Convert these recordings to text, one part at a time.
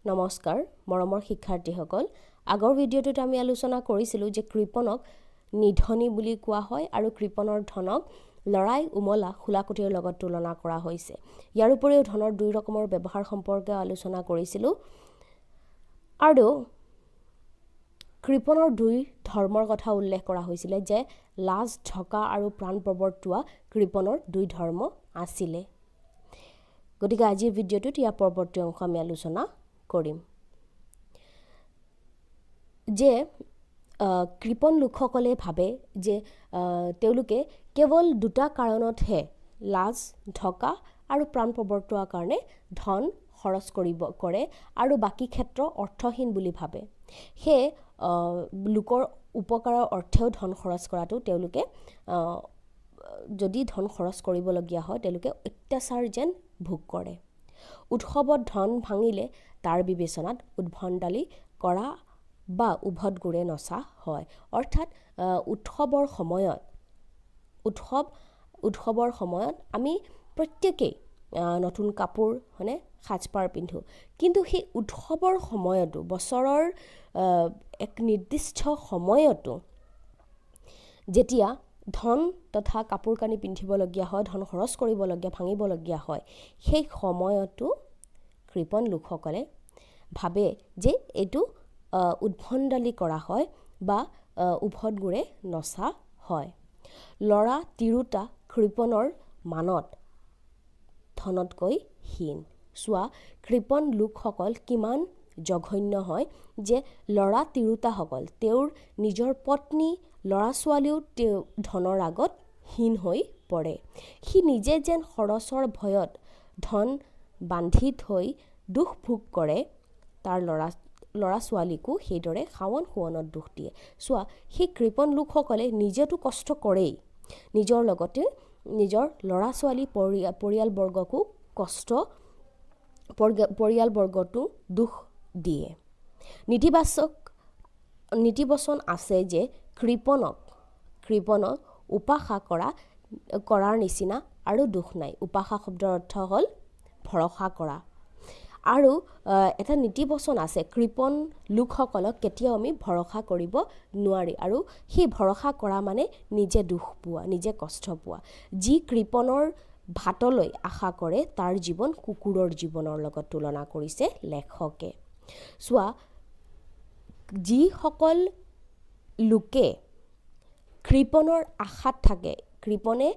নমস্কাৰ মৰমৰ শিক্ষাৰ্থীসকল আগৰ ভিডিঅ'টোত আমি আলোচনা কৰিছিলো যে কৃপণক নিধনী বুলি কোৱা হয় আৰু কৃপণৰ ধনক লৰাই উমলা খুলাকটিৰ লগত তুলনা কৰা হৈছে ইয়াৰ উপৰিও ধনৰ দুই ৰকমৰ ব্যৱহাৰ সম্পৰ্কে আলোচনা কৰিছিলো আৰু কৃপণৰ দুই ধৰ্মৰ কথা উল্লেখ কৰা হৈছিল যে লাজ ঢকা আৰু প্ৰাণ প্ৰৱৰ্তোৱা কৃপণৰ দুই ধৰ্ম আছিল গতিকে আজিৰ ভিডিঅ'টোত ইয়াৰ পৰৱৰ্তী অংশ আমি আলোচনা কৰিম যে কৃপণ লোকসকলে ভাবে যে তেওঁলোকে কেৱল দুটা কাৰণতহে লাজ ঢকা আৰু প্ৰাণ প্ৰৱৰ্তোৱাৰ কাৰণে ধন খৰচ কৰে আৰু বাকি ক্ষেত্ৰ অৰ্থহীন বুলি ভাবে হে লোকৰ উপকাৰৰ অৰ্থেও ধন খৰচ কৰাটো তেওঁলোকে যদি ধন খৰচ কৰিবলগীয়া হয় তেওঁলোকে অত্যাচাৰ যেন ভোগ কৰে উৎসৱত ধন ভাঙিলে তাৰ বিবেচনাত উদ্ভণ্ডালি কৰা বা উভত গুৰে নচা হয় অৰ্থাৎ উৎসৱৰ সময়ত আমি প্ৰত্যেকেই নতুন কাপোৰ হনে সাজপাৰ পিন্ধো কিন্তু সেই উৎসৱৰ সময়তো বছৰৰ এক নিৰ্দিষ্ট সময়তো যেতিয়া ধন তথা কাপোৰ কানি পিন্ধিবলগীয়া হয় ধন খৰচ কৰিবলগীয়া ভাঙিবলগীয়া হয় সেই সময়তো কৃপণ লোকসকলে ভাবে যে এইটো উদ্ভণ্ডালি কৰা হয় বা উভত গুৰে নচা হয় লৰা তিৰোতা কৃপণৰ মানত ধনতকৈ হীন চোৱা কৃপণ লোকসকল কিমান জঘন্য হয় যে লৰা তিৰোতাসকল তেওঁৰ নিজৰ পত্নী লৰা ছোৱালীও ধনৰ আগত হীন হৈ পৰে সি নিজে যেন খৰচৰ ভয়ত ধন বান্ধি থৈ দুখ ভোগ কৰে তাৰ লৰা ছোৱালীকো সেইদৰে খাৱন খুৱনত দুখ দিয়ে চোৱা সেই কৃপণ লোকসকলে নিজেতো কষ্ট কৰেই নিজৰ লগতে নিজৰ লৰা ছোৱালী পৰিয়ালবৰ্গকো পৰিয়ালবৰ্গটো দুখ দিয়ে নীতিবচন আছে যে কৃপণক উপাসা কৰাৰ নিচিনা আৰু দুখ নাই উপাসা শব্দৰ অৰ্থ হ'ল ভৰসা কৰা আৰু এটা নীতিবচন আছে কৃপণ লোকসকলক কেতিয়াও আমি ভৰসা কৰিব নোৱাৰি আৰু সেই ভৰসা কৰা মানে নিজে দুখ পোৱা নিজে কষ্ট পোৱা যি কৃপণৰ ভাতলৈ আশা কৰে তাৰ জীৱন কুকুৰৰ জীৱনৰ লগত তুলনা কৰিছে লেখকে চোৱা যিসকল লোকে কৃপণৰ আশাত থাকে কৃপণে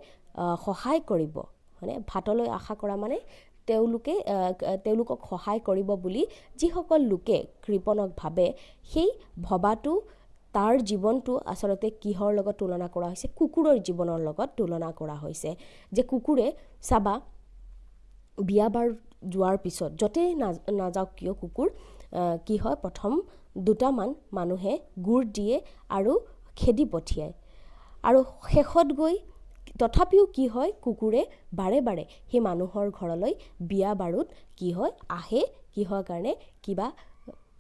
সহায় কৰিব মানে ভাতলৈ আশা কৰা মানে তেওঁলোকক সহায় কৰিব বুলি যিসকল লোকে কৃপণক ভাবে সেই ভবাটো তাৰ জীৱনটো আচলতে কিহৰ লগত তুলনা কৰা হৈছে কুকুৰৰ জীৱনৰ লগত তুলনা কৰা হৈছে যে কুকুৰে চাবা বিয়া বাৰ যোৱাৰ পিছত য'তেই নাযাওক কিয় কুকুৰ কি হয় প্ৰথম দুটামান মানুহে গুড় দিয়ে আৰু খেদি পঠিয়ায় আৰু শেষত গৈ তথাপিও কি হয় কুকুৰে বাৰে বাৰে সেই মানুহৰ ঘৰলৈ বিয়া বাৰুত কি হয় আহে কিহৰ কাৰণে কিবা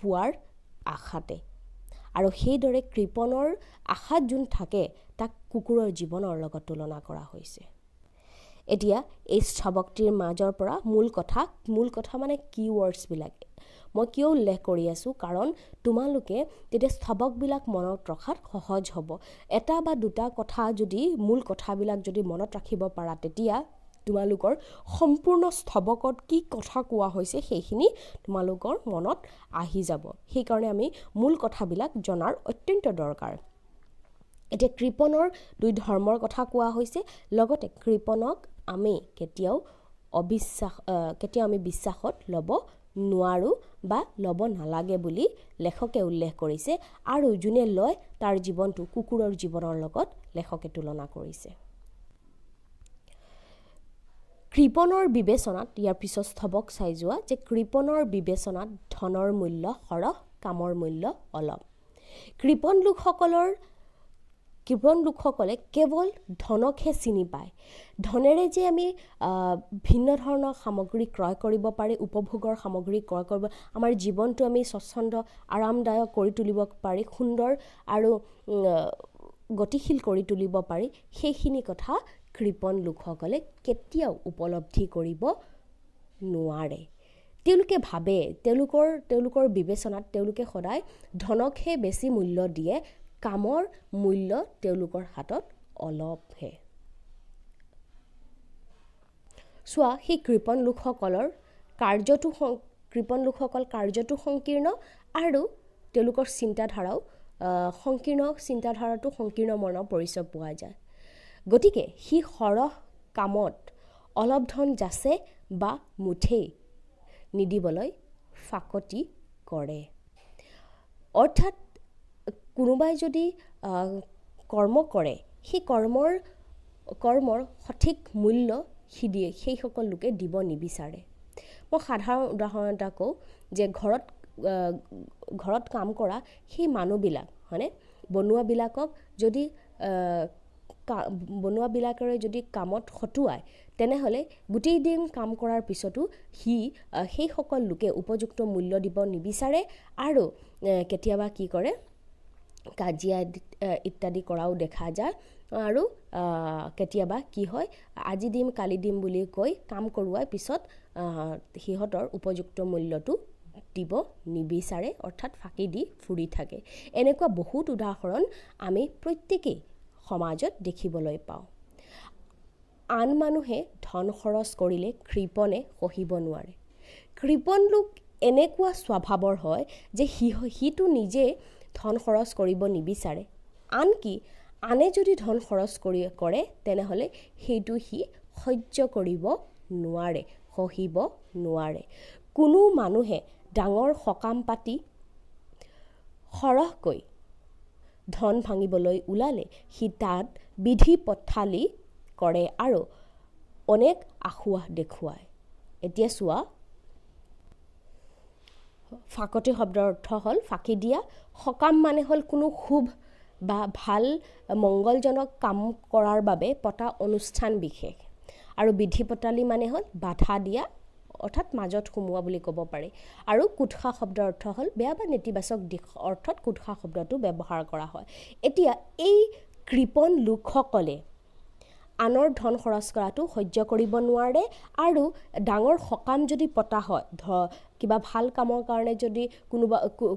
পোৱাৰ আশাতে আৰু সেইদৰে কৃপণৰ আশাত যোন থাকে তাক কুকুৰৰ জীৱনৰ লগত তুলনা কৰা হৈছে এতিয়া এই স্থবকটিৰ মাজৰ পৰা মূল কথা মানে কিৱৰ্ডছবিলাক মই কিয় উল্লেখ কৰি আছো কাৰণ তোমালোকে তেতিয়া স্থবকবিলাক মনত ৰখাত সহজ হ'ব এটা বা দুটা কথা যদি মূল কথাবিলাক যদি মনত ৰাখিব পাৰা তেতিয়া তোমালোকৰ সম্পূৰ্ণ স্থবকত কি কথা কোৱা হৈছে সেইখিনি তোমালোকৰ মনত আহি যাব সেইকাৰণে আমি মূল কথাবিলাক জনাৰ অত্যন্ত দৰকাৰ এতিয়া কৃপণৰ দুই ধৰ্মৰ কথা কোৱা হৈছে লগতে কৃপণক আমি কেতিয়াও বিশ্বাসত ল'ব নোৱাৰো বা ল'ব নালাগে বুলি লেখকে উল্লেখ কৰিছে আৰু যোনে লয় তাৰ জীৱনটো কুকুৰৰ জীৱনৰ লগত লেখকে তুলনা কৰিছে কৃপণৰ বিবেচনাত ইয়াৰ পিছত স্থবক চাই যোৱা যে কৃপণৰ বিবেচনাত ধনৰ মূল্য সৰহ কামৰ মূল্য অলপ কৃপণ লোকসকলে কেৱল ধনকহে চিনি পায় ধনেৰে যে আমি ভিন্ন ধৰণৰ সামগ্ৰী ক্ৰয় কৰিব পাৰি উপভোগৰ সামগ্ৰী ক্ৰয় কৰিব আমাৰ জীৱনটো আমি স্বচ্ছন্দ আৰামদায়ক কৰি তুলিব পাৰি সুন্দৰ আৰু গতিশীল কৰি তুলিব পাৰি সেইখিনি কথা কৃপণ লোকসকলে কেতিয়াও উপলব্ধি কৰিব নোৱাৰে তেওঁলোকে ভাবে তেওঁলোকৰ বিবেচনাত তেওঁলোকে সদায় ধনকহে বেছি মূল্য দিয়ে, কামৰ মূল্য তেওঁলোকৰ হাতত অলপহে। চোৱা, সেই কৃপণ লোকসকল কাৰ্যটো সংকীৰ্ণ আৰু তেওঁলোকৰ চিন্তাধাৰাও সংকীৰ্ণ মনৰ পৰিচয় পোৱা যায়। গতিকে সি সৰহ কামত অলপ ধন যাচে বা মুঠেই নিদিবলৈ ফাকতি কৰে। অৰ্থাৎ কোনোবাই যদি কৰ্ম কৰে, সেই কৰ্মৰ সঠিক মূল্য সেইসকল লোকে দিব নিবিচাৰে। মই সাধাৰণ উদাহৰণ এটা কওঁ যে ঘৰত কাম কৰা সেই মানুহবিলাক হয়নে, বনুৱাবিলাকৰে যদি কামত খটুৱায়, তেনেহ'লে গোটেই দিন কাম কৰাৰ পিছতো সেইসকল লোকে উপযুক্ত মূল্য দিব নিবিচাৰে আৰু কেতিয়াবা কি কৰে, কাজিয়া ইত্যাদি কৰাও দেখা যায়। আৰু কেতিয়াবা কি হয়, আজি দিম কালি দিম বুলি কৈ কাম কৰোৱাৰ পিছত সিহঁতৰ উপযুক্ত মূল্যটো দিব নিবিচাৰে, অৰ্থাৎ ফাঁকি দি ফুৰি থাকে। এনেকুৱা বহুত উদাহৰণ আমি প্ৰত্যেকেই সমাজত দেখিবলৈ পাওঁ। আন মানুহে ধন খৰচ কৰিলে কৃপণে সহিব নোৱাৰে। কৃপণ লোক এনেকুৱা স্বভাৱৰ হয় যে সিটো নিজে ধন খৰচ কৰিব নিবিচাৰে, আনকি আনে যদি ধন খৰচ কৰে তেনেহ'লে সেইটো সি সহ্য কৰিব নোৱাৰে, সহিব নোৱাৰে। কোনো মানুহে ডাঙৰ সকাম পাতি সৰহকৈ ধন ভাঙিবলৈ ওলালে সি তাত বিধি পথালি কৰে আৰু অনেক আঁসুৱাহ দেখুৱায়। এতিয়া চোৱা, ফাকতি শব্দৰ অৰ্থ হ'ল ফাঁকি দিয়া। সকাম মানে হ'ল কোনো শুভ বা ভাল মংগলজনক কাম কৰাৰ বাবে পতা অনুষ্ঠান বিশেষ। আৰু বিধি পথালি মানে হ'ল বাধা দিয়া, অৰ্থাৎ মাজত সোমোৱা বুলি ক'ব পাৰি। আৰু কুৎসা শব্দৰ অৰ্থ হ'ল বেয়া বা নেতিবাচক দিশ অৰ্থত কুৎসা শব্দটো ব্যৱহাৰ কৰা হয়। এতিয়া এই কৃপণ লোকসকলে আনৰ ধন খৰচ কৰাটো সহ্য কৰিব নোৱাৰে আৰু ডাঙৰ সকাম যদি পতা হয়, কিবা ভাল কামৰ কাৰণে যদি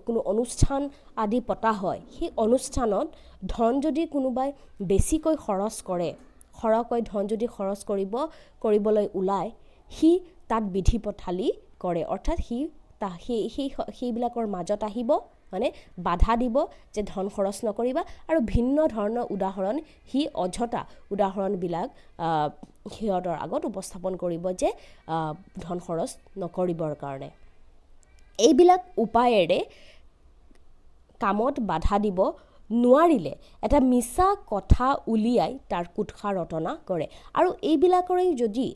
কোনো অনুষ্ঠান আদি পতা হয়, সেই অনুষ্ঠানত ধন যদি কোনোবাই বেছিকৈ খৰচ কৰে, সৰহকৈ ধন যদি খৰচ কৰিবলৈ ওলায়, সি তাত বিধি পথালি কৰে। অৰ্থাৎ সেইবিলাকৰ মাজত আহিব, মানে বাধা দিব যে ধন খৰচ নকৰিবা, আৰু ভিন্ন ধৰণৰ উদাহৰণ সি অযথা উদাহৰণবিলাক সিহঁতৰ আগত উপস্থাপন কৰিব যে ধন খৰচ নকৰিবৰ কাৰণে। এইবিলাক উপায়েৰে কামত বাধা দিব নোৱাৰিলে এটা মিছা কথা উলিয়াই তাৰ কুৎসা ৰটনা কৰে। আৰু এইবিলাকৰেই যদি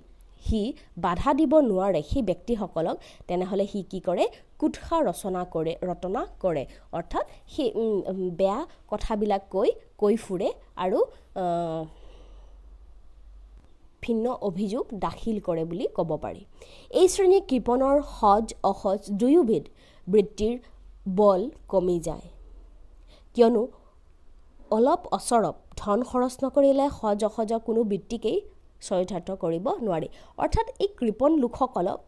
সি বাধা দিব নোৱাৰে সেই ব্যক্তিসকলক, তেনেহ'লে সি কি কৰে, কুৎসা ৰটনা কৰে। অৰ্থাৎ সেই বেয়া কথাবিলাক কৈ ফুৰে আৰু ভিন্ন অভিযোগ দাখিল কৰে বুলি ক'ব পাৰি। এই শ্ৰেণীৰ কৃপণৰ সজ অসজ দুয়োবিধ বৃত্তিৰ বল কমি যায়, কিয়নো অলপ অচৰপ ধন খৰচ নকৰিলে সজ অসজৰ কোনো বৃত্তিকেই চৰিতাৰ্থ কৰিব নোৱাৰি। অৰ্থাৎ এই কৃপণ লোকসকলক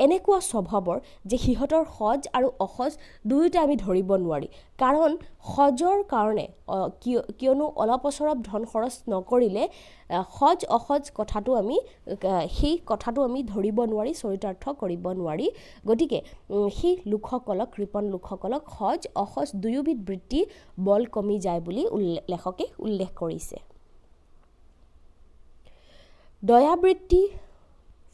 এনেকুৱা স্বভাৱৰ যে সিহঁতৰ সজ আৰু অসজ দুয়োটা আমি ধৰিব নোৱাৰি। কাৰণ সজৰ কাৰণে কিয়নো অলপ অচৰপ ধন খৰচ নকৰিলে সজ অসজ সেই কথাটো আমি ধৰিব নোৱাৰি, চৰিতাৰ্থ কৰিব নোৱাৰি। গতিকে সেই কৃপণ লোকসকলক সজ অসজ দুয়োবিধ বৃত্তি বল কমি যায় বুলি লেখকে উল্লেখ কৰিছে। দয়াবৃত্তি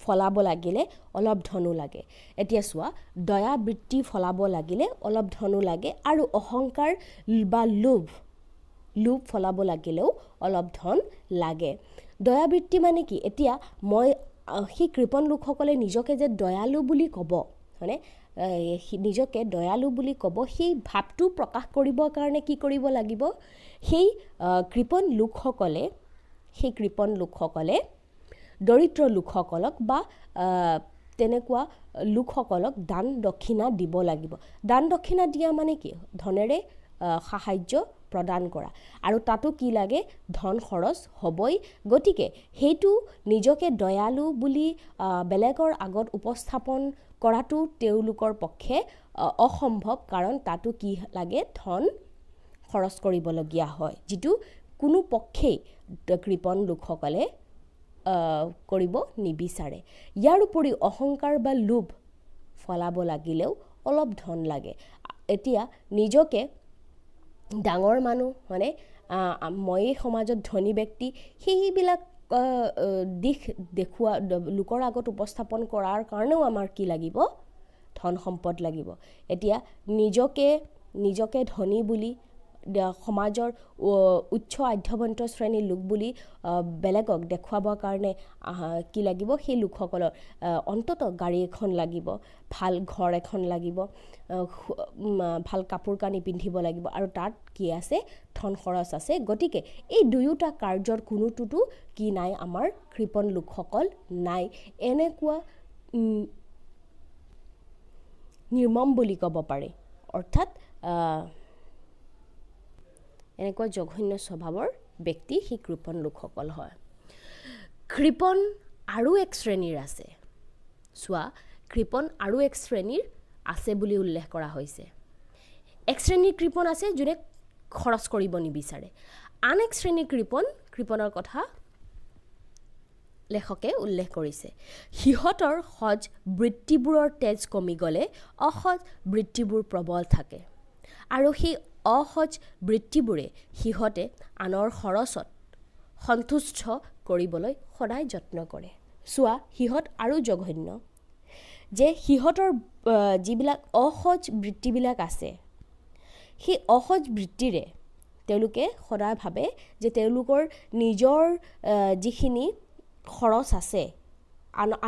ফলাব লাগিলে অলপ ধনো লাগে। এতিয়া চোৱা, দয়াবৃত্তি ফলাব লাগিলে অলপ ধনো লাগে আৰু অহংকাৰ বা লোভ ফলাব লাগিলেও অলপ ধন লাগে। দয়াবৃত্তি মানে কি? এতিয়া সেই কৃপণ লোকসকলে নিজকে যে দয়ালু বুলি ক'ব, হয়নে, নিজকে দয়ালু বুলি ক'ব, সেই ভাৱটো প্ৰকাশ কৰিবৰ কাৰণে কি কৰিব লাগিব? সেই কৃপণ লোকসকলে দৰিদ্ৰ লোকসকলক বা তেনেকুৱা লোকসকলক দান দক্ষিণা দিব লাগিব। দান দক্ষিণা দিয়া মানে কি? ধনেৰে সাহাৰ্য প্ৰদান কৰা, আৰু তাতো কি লাগে? ধন খৰচ হ'বই। গতিকে সেইটো নিজকে দয়ালু বুলি বেলেগৰ আগত উপস্থাপন কৰাটো তেওঁলোকৰ পক্ষে অসম্ভৱ, কাৰণ তাতো কি লাগে, ধন খৰচ কৰিবলগীয়া হয়, যিটো কোনো পক্ষেই কৃপণ লোকসকলে কৰিব নিবিচাৰে। ইয়াৰ উপৰি অহংকাৰ বা লোভ ফলাব লাগিলেও অলপ ধন লাগে। এতিয়া নিজকে ডাঙৰ মানুহ, মানে মই সমাজত ধনী ব্যক্তি, সেইবিলাক দিশ দেখুওৱা লোকৰ আগত উপস্থাপন কৰাৰ কাৰণেও আমাৰ কি লাগিব, ধন সম্পদ লাগিব। এতিয়া নিজকে ধনী বুলি সমাজৰ উচ্চ আধ্যবন্ত শ্ৰেণীৰ লোক বুলি বেলেগক দেখুৱাবৰ কাৰণে কি লাগিব, সেই লোকসকলৰ অন্ততঃ গাড়ী এখন লাগিব, ভাল ঘৰ এখন লাগিব, ভাল কাপোৰ কানি পিন্ধিব লাগিব, আৰু তাত কি আছে, ধন খৰচ আছে। গতিকে এই দুয়োটা কাৰ্যৰ কোনোটোতো কি নাই, আমাৰ কৃপণ লোকসকল নাই। এনেকুৱা নিৰ্মম বুলি ক'ব পাৰি, অৰ্থাৎ এনেকুৱা জঘন্য স্বভাৱৰ ব্যক্তি সেই কৃপণ লোকসকল হয়। কৃপণ আৰু এক শ্ৰেণীৰ আছে, চোৱা, কৃপণ আৰু এক শ্ৰেণীৰ আছে বুলি উল্লেখ কৰা হৈছে। এক শ্ৰেণীৰ কৃপণ আছে যোনে খৰচ কৰিব নিবিচাৰে। আন এক শ্ৰেণীৰ কৃপণৰ কথা লেখকে উল্লেখ কৰিছে। সিহঁতৰ সজ বৃত্তিবোৰৰ তেজ কমি গ'লে অসজ বৃত্তিবোৰ প্ৰবল থাকে, আৰু সেই অসজ বৃত্তিবোৰে সিহঁতে আনৰ খৰচত সন্তুষ্ট কৰিবলৈ সদায় যত্ন কৰে। চোৱা, সিহঁত আৰু জঘন্য যে সিহঁতৰ যিবিলাক অসজ বৃত্তিবিলাক আছে, সেই অসজ বৃত্তিৰে তেওঁলোকে সদায় ভাবে যে তেওঁলোকৰ নিজৰ যিখিনি খৰচ আছে,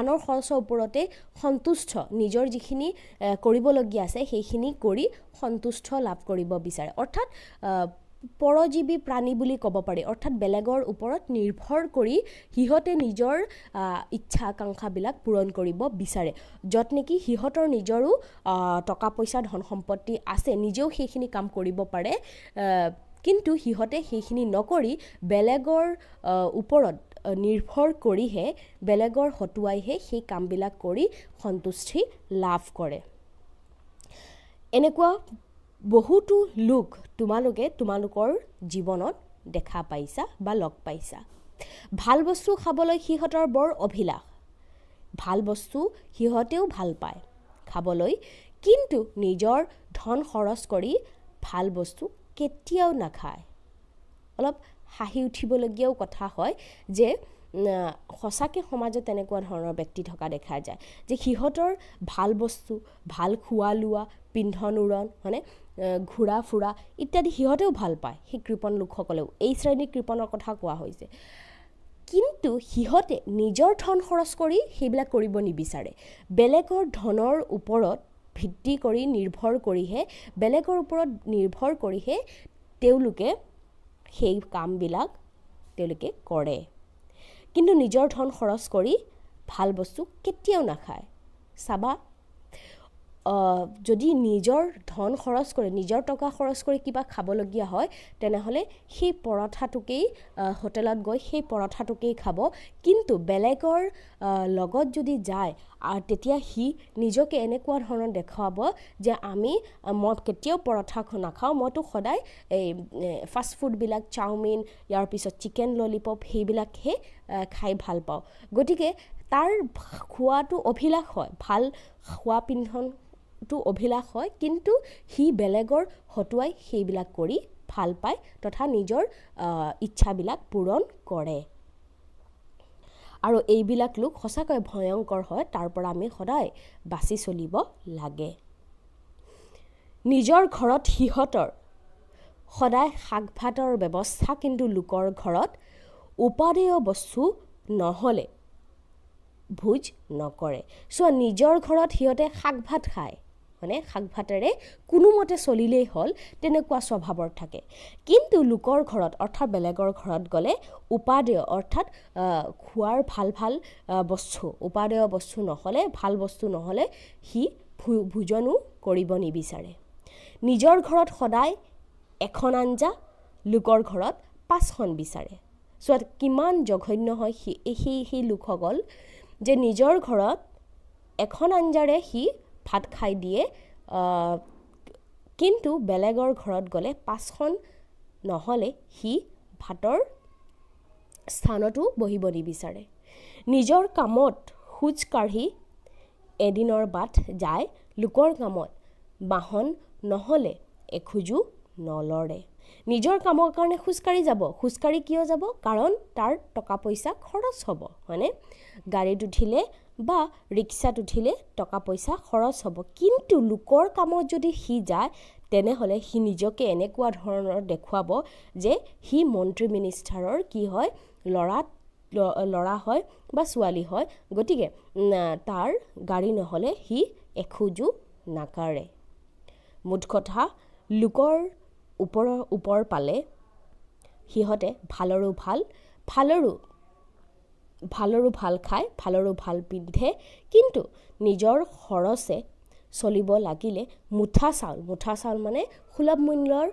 আনৰ খৰচৰ ওপৰতে সন্তুষ্ট, নিজৰ যিখিনি কৰিবলগীয়া আছে সেইখিনি কৰি সন্তুষ্ট লাভ কৰিব বিচাৰে। অৰ্থাৎ পৰজীৱী প্ৰাণী বুলি ক'ব পাৰি, অৰ্থাৎ বেলেগৰ ওপৰত নিৰ্ভৰ কৰি সিহঁতে নিজৰ ইচ্ছা আকাংক্ষাবিলাক পূৰণ কৰিব বিচাৰে, য'ত নেকি সিহঁতৰ নিজৰো টকা পইচা ধন সম্পত্তি আছে, নিজেও সেইখিনি কাম কৰিব পাৰে, কিন্তু সিহঁতে সেইখিনি নকৰি বেলেগৰ ওপৰত নিৰ্ভৰ কৰিহে, বেলেগৰ হতুৱাইহে সেই কামবিলাক কৰি সন্তুষ্টি লাভ কৰে। এনেকুৱা বহুতো লোক তোমালোকৰ জীৱনত দেখা পাইছা বা লগ পাইছা। ভাল বস্তু খাবলৈ সিহঁতৰ বৰ অভিলাষ, ভাল বস্তু সিহঁতেও ভাল পায় খাবলৈ, কিন্তু নিজৰ ধন খৰচ কৰি ভাল বস্তু কেতিয়াও নাখায়। অলপ হাঁহি উঠিবলগীয়াও কথা হয় যে সঁচাকৈ সমাজত তেনেকুৱা ধৰণৰ ব্যক্তি থকা দেখা যায়, যে সিহঁতৰ ভাল বস্তু, ভাল খোৱা লোৱা, পিন্ধন উৰণ, মানে ঘূৰা ফুৰা ইত্যাদি সিহঁতেও ভাল পায়, সেই কৃপণ লোকসকলেও। এই শ্ৰেণীৰ কৃপণৰ কথা কোৱা হৈছে, কিন্তু সিহঁতে নিজৰ ধন খৰচ কৰি সেইবিলাক কৰিব নিবিচাৰে। বেলেগৰ ধনৰ ওপৰত ভিত্তি কৰি নিৰ্ভৰ কৰিহে, বেলেগৰ ওপৰত নিৰ্ভৰ কৰিহে তেওঁলোকে সেই কামবিলাক তেওঁলোকে কৰে, কিন্তু নিজৰ ধন খৰচ কৰি ভাল বস্তু কেতিয়াও নাখায়। চাবা, যদি নিজৰ ধন খৰচ কৰি, নিজৰ টকা খৰচ কৰি কিবা খাবলগীয়া হয়, তেনেহ'লে সেই পৰঠাটোকেই হোটেলত গৈ সেই পৰঠাটোকেই খাব, কিন্তু বেলেগৰ লগত যদি যায় তেতিয়া সি নিজকে এনেকুৱা ধৰণৰ দেখুৱাব যে মই কেতিয়াও পৰঠা নাখাওঁ, মইতো সদায় এই ফাষ্ট ফুডবিলাক, চাওমিন, ইয়াৰ পিছত চিকেন ললিপপ, সেইবিলাকহে খাই ভাল পাওঁ। গতিকে তাৰ খোৱাটো অভিলাষ হয়, ভাল খোৱা পিন্ধনটো অভিলাষ হয়, কিন্তু সি বেলেগৰ হতুৱাই সেইবিলাক কৰি ভাল পায় তথা নিজৰ ইচ্ছাবিলাক পূৰণ কৰে। আৰু এইবিলাক লোক সঁচাকৈ ভয়ংকৰ হয়, তাৰ পৰা আমি সদায় বাচি চলিব লাগে। নিজৰ ঘৰত সিহঁতৰ সদায় শাক ভাতৰ ব্যৱস্থা, কিন্তু লোকৰ ঘৰত উপাদেয় বস্তু নহ'লে ভোজ নকৰে। চোৱা, নিজৰ ঘৰত সিহঁতে শাক ভাত খায়, মানে শাক ভাতেৰে কোনোমতে চলিলেই হ'ল, তেনেকুৱা স্বভাৱৰ থাকে, কিন্তু লোকৰ ঘৰত অৰ্থাৎ বেলেগৰ ঘৰত গ'লে উপাদেয় অৰ্থাৎ খোৱাৰ ভাল ভাল বস্তু, উপাদেয় বস্তু নহ'লে, ভাল বস্তু নহ'লে সি ভোজনো কৰিব নিবিচাৰে। নিজৰ ঘৰত সদায় এখন আঞ্জা, লোকৰ ঘৰত 5খন বিচাৰে। চোৱা কিমান জঘন্য হয় সেই লোকসকল, যে নিজৰ ঘৰত এখন আঞ্জাৰে সি ভাত খাই দিয়ে, কিন্তু বেলেগৰ ঘৰত গ'লে 5খন নহ'লে সি ভাতৰ স্থানতো বহিব নিবিচাৰে। নিজৰ কামত খোজ কাঢ়ি এদিনৰ বাট যায়, লোকৰ কামত বাহন নহ'লে এখোজো নলৰে। নিজৰ কামৰ কাৰণে খোজকাঢ়ি যাব। খোজকাঢ়ি কিয় যাব? কাৰণ তাৰ টকা পইচা খৰচ হ'ব, হয়নে? গাড়ীত উঠিলে বা ৰিক্সাত উঠিলে টকা পইচা খৰচ হ'ব। কিন্তু লোকৰ কামত যদি সি যায়, তেনেহ'লে সি নিজকে এনেকুৱা ধৰণৰ দেখুৱাব যে সি মন্ত্ৰী মিনিষ্টাৰৰ কি হয়, ল'ৰা হয় বা ছোৱালী হয়। গতিকে তাৰ গাড়ী নহ'লে সি এখোজো নাকাঢ়ে। মুঠ কথা, লোকৰ ওপৰ পালে সিহঁতে ভালৰো ভাল খায়, ভালৰো ভাল পিন্ধে, কিন্তু নিজৰ খৰচে চলিব লাগিলে মুঠা চাউল মানে সুলভ মূল্যৰ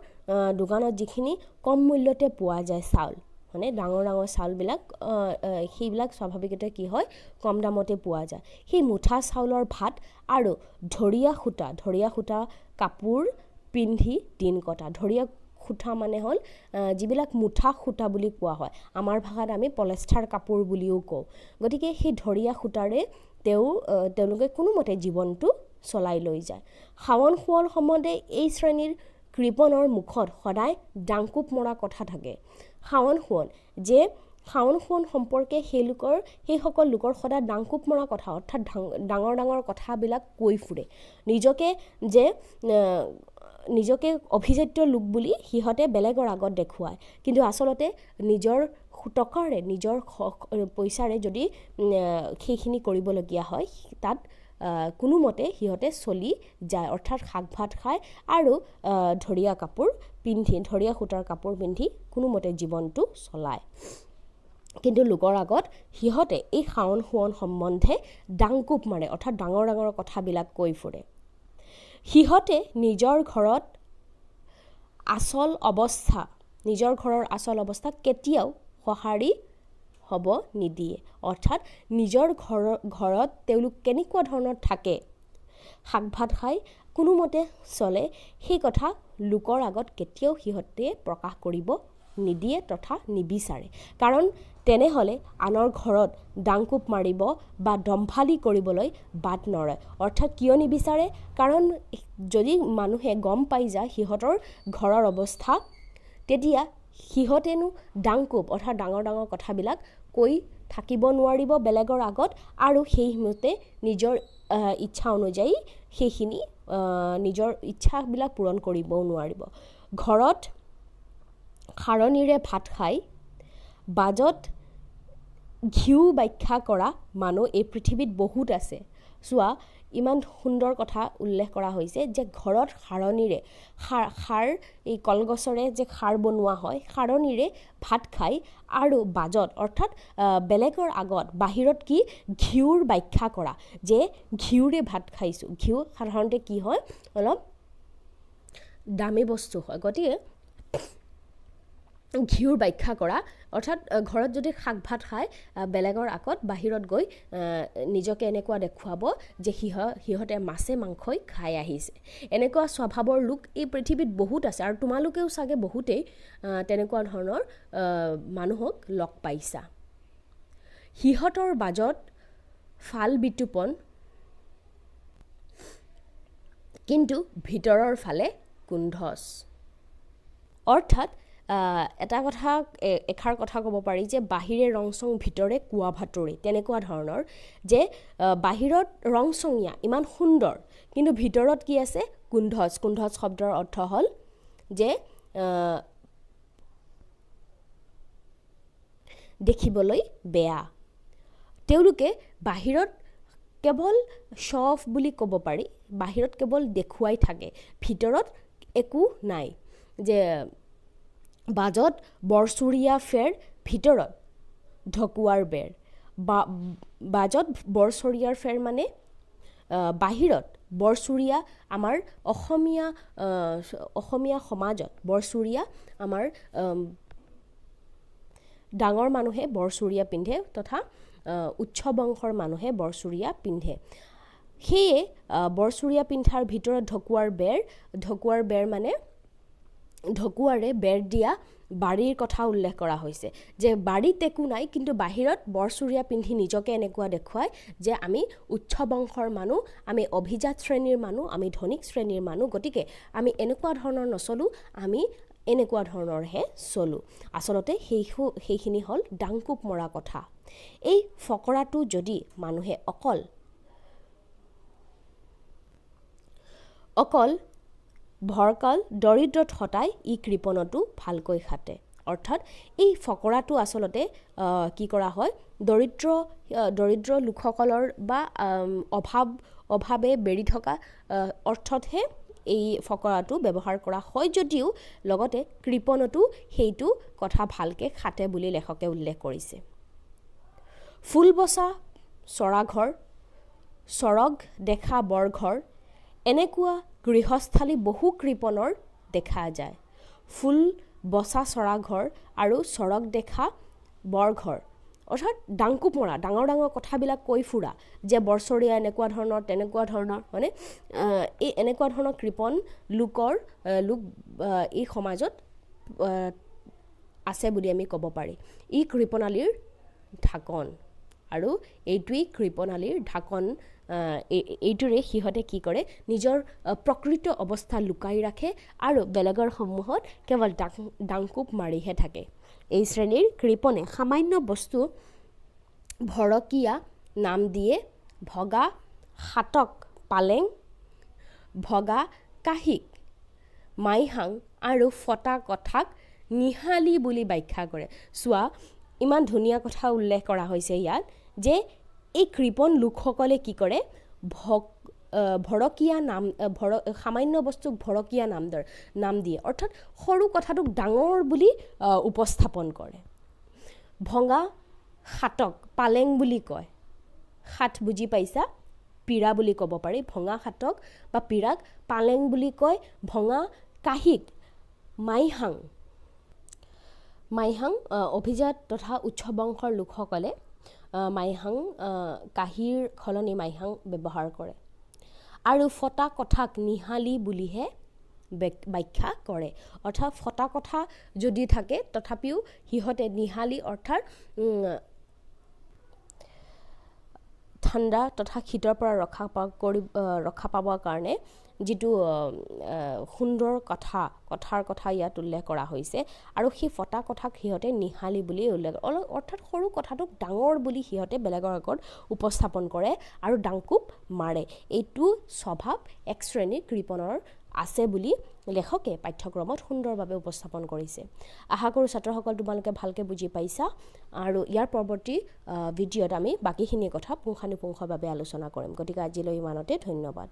দোকানত যিখিনি কম মূল্যতে পোৱা যায় চাউল, মানে ডাঙৰ চাউলবিলাক, সেইবিলাক স্বাভাৱিকতে কি হয়, কম দামতে পোৱা যায়। সেই মুঠা চাউলৰ ভাত আৰু ধৰিয়া সূতা কাপোৰ পিন্ধি দিন কটা। ধৰিয়া সূতা মানে হ'ল যিবিলাক মুঠা সূতা বুলি কোৱা হয়, আমাৰ ভাষাত আমি পলেষ্টাৰ কাপোৰ বুলিও কওঁ। গতিকে সেই ধৰিয়া সূতাৰে তেওঁলোকে কোনোমতে জীৱনটো চলাই লৈ যায়। শাওণ শুৱল সম্বন্ধে এই শ্ৰেণীৰ কৃপণৰ মুখত সদায় ডাংকোপ মৰা কথা থাকে। শাওণ শুৱন সম্পৰ্কে সেইসকল লোকৰ সদায় ডাংকোপ মৰা কথা, অৰ্থাৎ ডাঙৰ কথাবিলাক কৈ ফুৰে। নিজকে অভিজাত্য লোক বুলি সিহঁতে বেলেগৰ আগত দেখুৱায়, কিন্তু আচলতে নিজৰ টকাৰে, নিজৰ পইচাৰে যদি সেইখিনি কৰিবলগীয়া হয়, তাত কোনোমতে সিহঁতে চলি যায়, অৰ্থাৎ শাক ভাত খায় আৰু ধৰিয়া সূতাৰ কাপোৰ পিন্ধি কোনোমতে জীৱনটো চলায়। কিন্তু লোকৰ আগত সিহঁতে এই শাওণ শুৱন সম্বন্ধে ডাংকোপ মাৰে, অৰ্থাৎ ডাঙৰ কথাবিলাক কৈ ফুৰে। সিহঁতে নিজৰ ঘৰৰ আচল অৱস্থা কেতিয়াও সঁহাৰি হ'ব নিদিয়ে। অৰ্থাৎ নিজৰ ঘৰত তেওঁলোক কেনেকুৱা ধৰণৰ থাকে, শাক ভাত খাই কোনোমতে চলে, সেই কথা লোকৰ আগত কেতিয়াও সিহঁতে প্ৰকাশ কৰিব নিদিয়ে তথা নিবিচাৰে। কাৰণ তেনেহ'লে আনৰ ঘৰত ডাংকোপ মাৰিব বা দম্ভালি কৰিবলৈ বাট নৰয়। অৰ্থাৎ কিয় নিবিচাৰে? কাৰণ যদি মানুহে গম পাই যায় সিহঁতৰ ঘৰৰ অৱস্থা, তেতিয়া সিহঁতেনো ডাংকোপ অৰ্থাৎ ডাঙৰ কথাবিলাক কৈ থাকিব নোৱাৰিব বেলেগৰ আগত, আৰু সেইমতে নিজৰ ইচ্ছা অনুযায়ী সেইখিনি নিজৰ ইচ্ছাবিলাক পূৰণ কৰিবও নোৱাৰিব। ঘৰত খাৰণীৰে ভাত খাই বাজত ঘিউ বাখ্যা কৰা মানুহ এই পৃথিৱীত বহুত আছে। চোৱা, ইমান সুন্দৰ কথা উল্লেখ কৰা হৈছে যে ঘৰত খাৰণীৰে খাৰ এই কলগছৰে যে খাৰ বনোৱা হয়, খাৰণীৰে ভাত খাই আৰু বাজত অৰ্থাৎ বেলেগৰ আগত বাহিৰত কি ঘিউৰ বাখ্যা কৰা, যে ঘিউৰে ভাত খাইছোঁ। ঘিউ সাধাৰণতে কি হয়, অলপ দামী বস্তু হয়। গতিকে ঘিউৰ বাখ্যা কৰা, অৰ্থাৎ ঘৰত যদি শাক ভাত খায় বেলেগৰ আগত বাহিৰত গৈ নিজকে এনেকুৱা দেখুৱাব যে সিহঁতে মাছে মাংসই খাই আহিছে। এনেকুৱা স্বভাৱৰ লোক এই পৃথিৱীত বহুত আছে, আৰু তোমালোকেও চাগে বহুতেই তেনেকুৱা ধৰণৰ মানুহক লগ পাইছা। সিহঁতৰ বাজত ফাল বিতোপন, কিন্তু ভিতৰৰ ফালে কুন্ধচ। অৰ্থাৎ এষাৰ কথা ক'ব পাৰি যে বাহিৰে ৰংচং ভিতৰে কোৱা ভাতৰি। তেনেকুৱা ধৰণৰ যে বাহিৰত ৰংচঙীয়া ইমান সুন্দৰ, কিন্তু ভিতৰত কি আছে? কুন্ধচ শব্দৰ অৰ্থ হ'ল যে দেখিবলৈ বেয়া। তেওঁলোকে বাহিৰত কেৱল শ্বফ বুলি ক'ব পাৰি, বাহিৰত কেৱল দেখুৱাই থাকে, ভিতৰত একো নাই। যে বাজত বৰচুৰীয়া ফেৰ, ভিতৰত ঢকুৱাৰ বেৰ। বাজত বৰচুৰীয়াৰ ফেৰ মানে বাহিৰত বৰচুৰীয়া, আমাৰ অসমীয়া সমাজত বৰচুৰীয়া, আমাৰ ডাঙৰ মানুহে বৰচুৰীয়া পিন্ধে তথা উচ্চ বংশৰ মানুহে বৰচুৰীয়া পিন্ধে। সেয়ে বৰচুৰীয়া পিন্ধাৰ ভিতৰত ঢকুৱাৰ বেৰ মানে ঢকুৱাৰে বেৰ দিয়া বাৰীৰ কথা উল্লেখ কৰা হৈছে যে বাৰীত একো নাই কিন্তু বাহিৰত বৰচুৰীয়া পিন্ধি নিজকে এনেকুৱা দেখুৱায় যে আমি উচ্চ বংশৰ মানুহ, আমি অভিজাত শ্ৰেণীৰ মানুহ, আমি ধনিক শ্ৰেণীৰ মানুহ, গতিকে আমি এনেকুৱা ধৰণৰ নচলোঁ, আমি এনেকুৱা ধৰণৰহে চলোঁ। আচলতে সেইখিনি হ'ল ডাংকুপ মৰা কথা। এই ফকৰাটো যদি মানুহে অকল ভৰকাল দৰিদ্ৰত হতাই ই কৃপণতো ভালকৈ খাটে। অৰ্থাৎ এই ফকৰাটো আচলতে কি কৰা হয়, দৰিদ্ৰ লোকসকলৰ বা অভাৱে বেৰি থকা অৰ্থতহে এই ফকৰাটো ব্যৱহাৰ কৰা হয়, যদিও লগতে কৃপণতো সেইটো কথা ভালকৈ খাটে বুলি লেখকে উল্লেখ কৰিছে। ফুল বচা চৰাঘৰ, চৰগ দেখা বৰঘৰ, এনেকুৱা গৃহস্থালী বহু কৃপণৰ দেখা যায়। ফুল বচা চৰাঘৰ আৰু চৰগ দেখা বৰঘৰ, অৰ্থাৎ ডাংকুপ মৰা, ডাঙৰ ডাঙৰ কথাবিলাক কৈ ফুৰা যে বৰচৰীয়া এনেকুৱা ধৰণৰ তেনেকুৱা ধৰণৰ, মানে এই এনেকুৱা ধৰণৰ কৃপণ লোক এই সমাজত আছে বুলি আমি ক'ব পাৰি। ই কৃপণালীৰ ঢাকন, আৰু এইটোৱেই কৃপণালীৰ ঢাকন। এইটোৰে সিহঁতে কি কৰে, নিজৰ প্ৰকৃত অৱস্থা লুকাই ৰাখে আৰু বেলেগৰ সন্মুখত কেৱল ডাংকুপ মাৰিহে থাকে। এই শ্ৰেণীৰ কৃপণে সামান্য বস্তু ভৰকীয়া নাম দিয়ে, ভগা হাতক পালেং, ভগা কাঁহীক মাইহাং আৰু ফটা কথাক নিহালি বুলি ব্যাখ্যা কৰে। চোৱা, ইমান ধুনীয়া কথা উল্লেখ কৰা হৈছে ইয়াত যে এই কৃপণ লোকসকলে কি কৰে, ভৰকীয়া সামান্য বস্তুক ভৰকীয়া নাম দিয়ে, অৰ্থাৎ সৰু কথাটোক ডাঙৰ বুলি উপস্থাপন কৰে। ভঙা হাতক পালেং বুলি কয়। হাত বুজি পাইছা, পীৰা বুলি ক'ব পাৰি। ভঙা হাতক বা পীৰাক পালেং বুলি কয়। ভঙা কাঁহীক মাইহাং অভিজাত তথা উচ্চ বংশৰ লোকসকলে মাইহাং কাঁহীৰ সলনি মাইহাং ব্যৱহাৰ কৰে। আৰু ফটা কথাক নিহালি বুলিহে ব্যাখ্যা কৰে। অৰ্থাৎ ফটা কথা যদি থাকে তথাপিও সিহঁতে নিহালি, অৰ্থাৎ ঠাণ্ডা তথা শীতৰ পৰা ৰক্ষা পাবৰ কাৰণে যিটো সুন্দৰ কথাৰ কথা ইয়াত উল্লেখ কৰা হৈছে, আৰু সেই ফটা কথাক সিহঁতে নিহালি বুলি উল্লেখ, অৰ্থাৎ সৰু কথাটোক ডাঙৰ বুলি সিহঁতে বেলেগৰ আগত উপস্থাপন কৰে আৰু ডাংকুপ মাৰে। এইটো স্বভাৱ এক শ্ৰেণীৰ কৃপণৰ আছে বুলি লেখকে পাঠ্যক্ৰমত সুন্দৰভাৱে উপস্থাপন কৰিছে। আশা কৰোঁ ছাত্ৰসকল তোমালোকে ভালকৈ বুজি পাইছা, আৰু ইয়াৰ পৰৱৰ্তী ভিডিঅ'ত আমি বাকীখিনি কথা পুংখানুপুংখভাৱে আলোচনা কৰিম। গতিকে আজিলৈ ইমানতে, ধন্যবাদ।